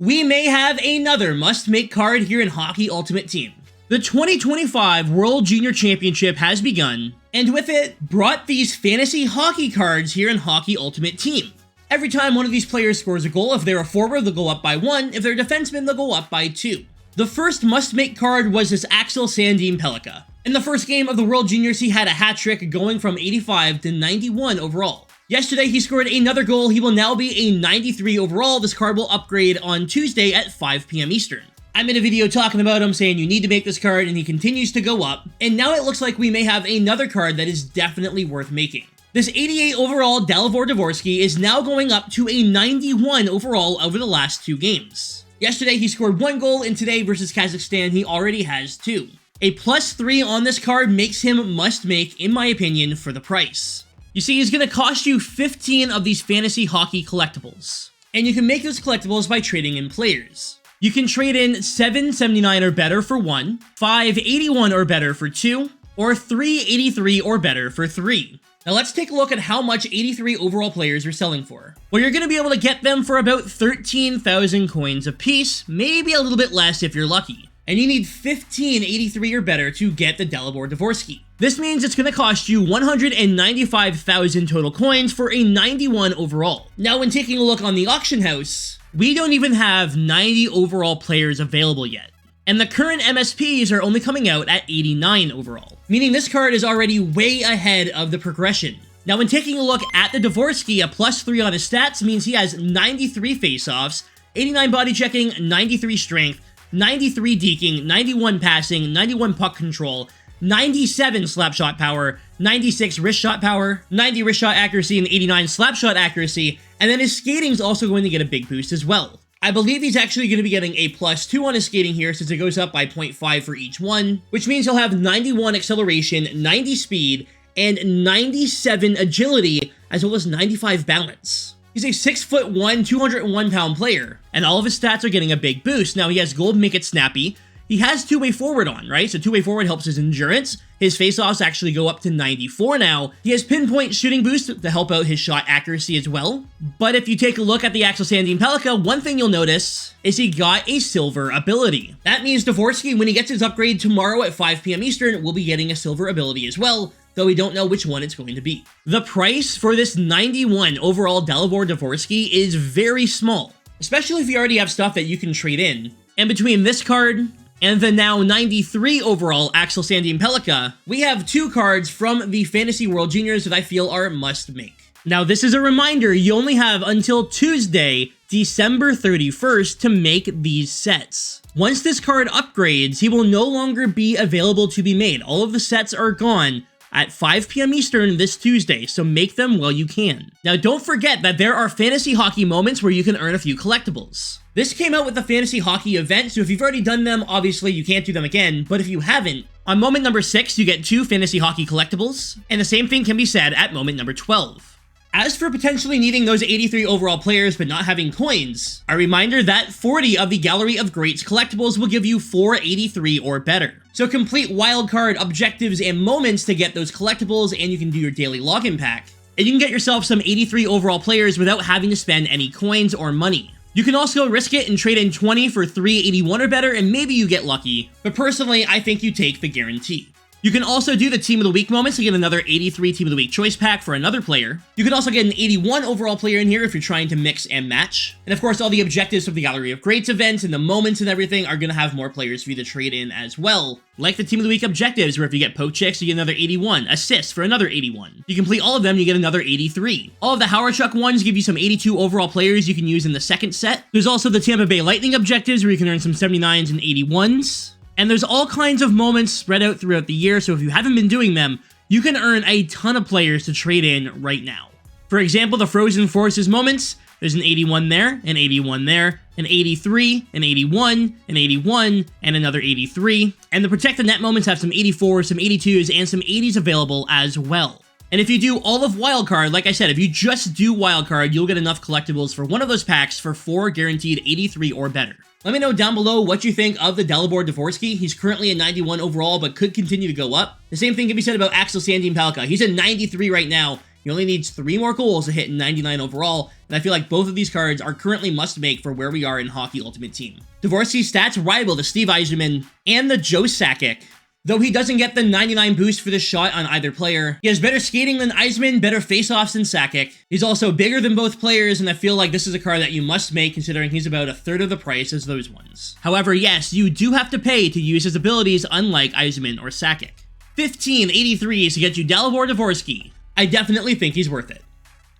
We may have another must-make card here in Hockey Ultimate Team. The 2025 World Junior Championship has begun, and with it, brought these fantasy hockey cards here in Hockey Ultimate Team. Every time one of these players scores a goal, if they're a forward, they'll go up by 1, if they're a defenseman, they'll go up by 2. The first must-make card was this Axel Sandin-Pellikka. In the first game of the World Juniors, he had a hat trick going from 85 to 91 overall. Yesterday, he scored another goal. He will now be a 93 overall. This card will upgrade on Tuesday at 5 p.m. Eastern. I made a video talking about him, saying you need to make this card, and he continues to go up. And now it looks like we may have another card that is definitely worth making. This 88 overall Dalibor Dvorsky is now going up to a 91 overall over the last 2 games. Yesterday, he scored 1 goal, and today versus Kazakhstan, he already has 2. A +3 on this card makes him must make, in my opinion, for the price. You see, he's going to cost you 15 of these fantasy hockey collectibles. And you can make those collectibles by trading in players. You can trade in 779 or better for 1, 581 or better for 2, or 383 or better for 3. Now let's take a look at how much 83 overall players are selling for. Well, you're going to be able to get them for about 13,000 coins a piece, maybe a little bit less if you're lucky. And you need 15 83 or better to get the Dalibor Dvorsky. This means it's going to cost you 195,000 total coins for a 91 overall. Now, when taking a look on the auction house, we don't even have 90 overall players available yet. And the current MSPs are only coming out at 89 overall, meaning this card is already way ahead of the progression. Now, when taking a look at the Dvorsky, a +3 on his stats means he has 93 faceoffs, 89 body checking, 93 strength, 93 deking, 91 passing, 91 puck control, 97 slap shot power, 96 wrist shot power, 90 wrist shot accuracy, and 89 slap shot accuracy, and then his skating is also going to get a big boost as well. I believe he's actually going to be getting a +2 on his skating here since it goes up by 0.5 for each one, which means he'll have 91 acceleration, 90 speed, and 97 agility, as well as 95 balance. He's a 6'1", 201-pound player, and all of his stats are getting a big boost. Now, he has gold, make it snappy. He has two-way forward on, right? So two-way forward helps his endurance. His face-offs actually go up to 94 now. He has pinpoint shooting boost to help out his shot accuracy as well. But if you take a look at the Axel Sandin-Pellikka, one thing you'll notice is he got a silver ability. That means Dvorsky, when he gets his upgrade tomorrow at 5 p.m. Eastern, will be getting a silver ability as well, though we don't know which one it's going to be. The price for this 91 overall Dalibor Dvorsky is very small, especially if you already have stuff that you can trade in. And between this card and the now 93 overall Axel Sandin-Pellikka, we have 2 cards from the Fantasy World Juniors that I feel are must make. Now, this is a reminder, you only have until Tuesday, December 31st to make these sets. Once this card upgrades, he will no longer be available to be made. All of the sets are gone at 5 p.m. Eastern this Tuesday, so make them while you can. Now, don't forget that there are fantasy hockey moments where you can earn a few collectibles. This came out with the fantasy hockey event, so if you've already done them, obviously you can't do them again, but if you haven't, on moment number 6, you get 2 fantasy hockey collectibles, and the same thing can be said at moment number 12. As for potentially needing those 83 overall players but not having coins, a reminder that 40 of the Gallery of Greats collectibles will give you 483 or better. So complete wildcard, objectives, and moments to get those collectibles, and you can do your daily login pack. And you can get yourself some 83 overall players without having to spend any coins or money. You can also risk it and trade in 20 for 381 or better, and maybe you get lucky, but personally, I think you take the guarantee. You can also do the Team of the Week moments to get another 83 Team of the Week choice pack for another player. You can also get an 81 overall player in here if you're trying to mix and match. And of course, all the objectives from the Gallery of Greats events and the moments and everything are going to have more players for you to trade in as well. Like the Team of the Week objectives, where if you get poke checks, you get another 81. Assists for another 81. You complete all of them, you get another 83. All of the Howard Chuck ones give you some 82 overall players you can use in the second set. There's also the Tampa Bay Lightning objectives, where you can earn some 79s and 81s. And there's all kinds of moments spread out throughout the year, so if you haven't been doing them, you can earn a ton of players to trade in right now. For example, the Frozen Forces moments, there's an 81 there, an 81 there, an 83, an 81, an 81, and another 83. And the Protect the Net moments have some 84s, some 82s, and some 80s available as well. And if you do all of Wildcard, like I said, if you just do Wildcard, you'll get enough collectibles for one of those packs for 4 guaranteed 83 or better. Let me know down below what you think of the Dalibor Dvorsky. He's currently a 91 overall, but could continue to go up. The same thing can be said about Axel Sandin-Pellikka. He's a 93 right now. He only needs 3 more goals to hit 99 overall, and I feel like both of these cards are currently must-make for where we are in Hockey Ultimate Team. Dvorsky's stats rival the Steve Yzerman and the Joe Sakic. Though he doesn't get the 99 boost for the shot on either player, he has better skating than Yzerman, better face-offs than Sakic. He's also bigger than both players, and I feel like this is a card that you must make considering he's about a third of the price as those ones. However, yes, you do have to pay to use his abilities unlike Yzerman or Sakic. 1583s to get you Dalibor Dvorsky. I definitely think he's worth it.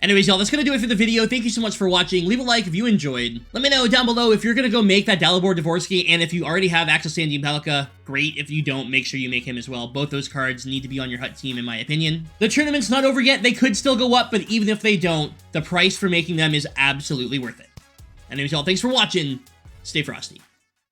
Anyways, y'all, that's gonna do it for the video. Thank you so much for watching. Leave a like if you enjoyed. Let me know down below if you're gonna go make that Dalibor Dvorsky, and if you already have Axel Sandin-Pellikka, great. If you don't, make sure you make him as well. Both those cards need to be on your hut team, in my opinion. The tournament's not over yet. They could still go up, but even if they don't, the price for making them is absolutely worth it. Anyways, y'all, thanks for watching. Stay frosty.